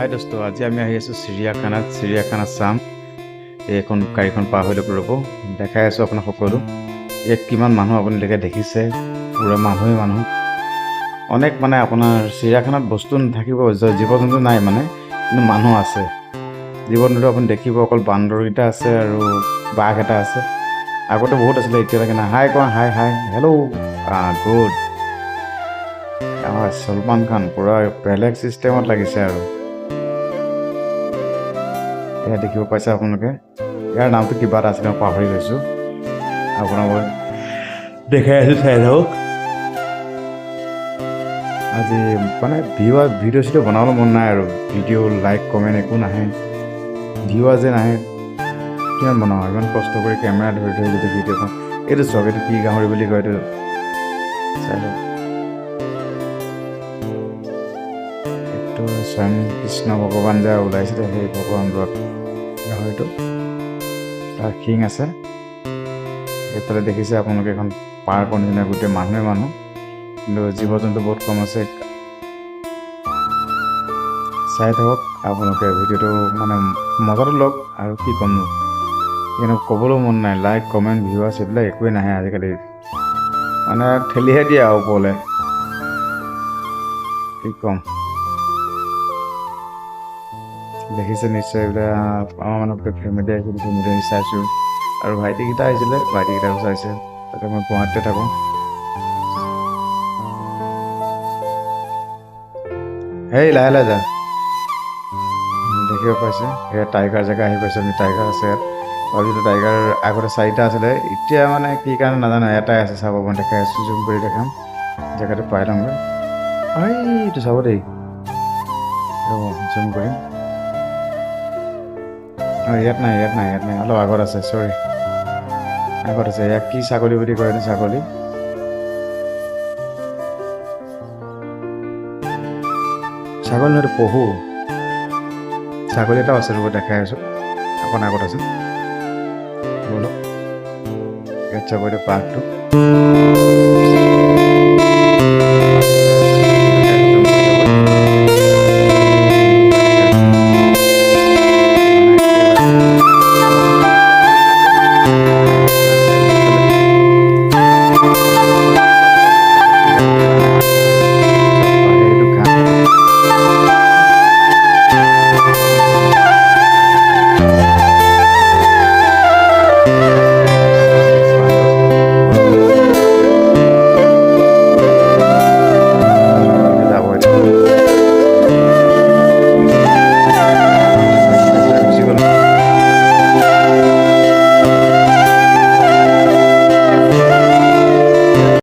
হাই দোস্ত, আজি আমি আহি আছোঁ চিৰিয়াখানাত চাম। এইখন গাড়ীখন পাৰ হৈ ৰ'ব, দেখাই আছোঁ আপোনাক সকলো। ইয়াত কিমান মানুহ আপোনালোকে দেখিছে, পূৰা মানুহ। অনেক মানে আপোনাৰ চিৰিয়াখানাত বস্তু নাথাকিব, জীৱ জন্তু নাই মানে, কিন্তু মানুহ আছে। জীৱ জন্তু আপুনি দেখিব, অকল বান্দৰকেইটা আছে আৰু বাঘ এটা আছে। আগতে বহুত আছিলে, এতিয়ালৈকে নাই। হাই কোৱা, হাই হেল্ল'। গুড। চলমান খান পূৰা বেলেগ ছিষ্টেমত লাগিছে আৰু এয়া দেখিব পাইছে আপোনালোকে। ইয়াৰ নামটো কিবা এটা আছিলে, মই পাহৰি গৈছোঁ। আপোনাক মই দেখাই আছোঁ, চাই থাকক। আজি মানে ভিডিঅ' চিডিঅ' বনাবলৈ মন নাই আৰু ভিডিঅ' লাইক কমেণ্ট একো নাহে, ভিউ যে নাহে। কিমান বনাওঁ, ইমান কষ্ট কৰি কেমেৰা ধৰি যদি ভিডিঅ'খন। এইটো চাওক, এইটো কি গাহৰি বুলি কয়, এইটো চাই লওক। এইটো স্বয়ং কৃষ্ণ ভগৱান যে ওলাইছিলে, সেই ভগৱানবোৰক গাহৰিটো, তাৰ শিং আছে। এইফালে দেখিছে আপোনালোকে এখন পাৰ্কৰ নিচিনা, গোটেই মানুহ, কিন্তু জীৱ জন্তু বহুত কম আছে। চাই থাকক আপোনালোকে ভিডিঅ'টো, মানে মজাটো লওক। আৰু কি ক'মনো, কিন্তু ক'বলৈ মন নাই। লাইক কমেণ্ট ভিউৱাৰ্ছ এইবিলাক একোৱেই নাহে আজিকালি, মানে ঠেলিহে দিয়ে আৰু ওপৰলৈ। কি ক'ম, দেখিছে নিশ্চয়। এইবিলাক আমাৰ মানুহ ফেমিলি আহিছিল, ফেমিলি চাইছোঁ। আৰু ভাইটিকেইটা আহিছিলে, ভাইটিকেইটাও চাইছে। তাতে মই গুৱাহাটীতে থাকোঁ। হেই লাহে যা, দেখিব পাইছে। সেয়া টাইগাৰ জেগা আহি পাইছোঁ আমি। টাইগাৰ আছে ইয়াত। ভাবিছিলোঁ টাইগাৰ আগতে 4টা আছিলে, এতিয়া মানে কি কাৰণে নাজানো, এটাই আছে। চাব মই দেখাই আছোঁ, জুম কৰি দেখাম। জেগাটো পাই লওঁগৈ। এইটো চাব দেই, জুম কৰিম। ইয়াত নাই, অলপ আগত আছে, চৰি, আগত আছে। ইয়াক কি ছাগলী বুলি কয়, এইটো ছাগলী নহয়, পহু। ছাগলী এটাও আছে, ৰ'ব দেখাই আছোঁ। অকণ আগত আছে, বলক। ইয়াত চাব, এইটো পাৰ্কটো।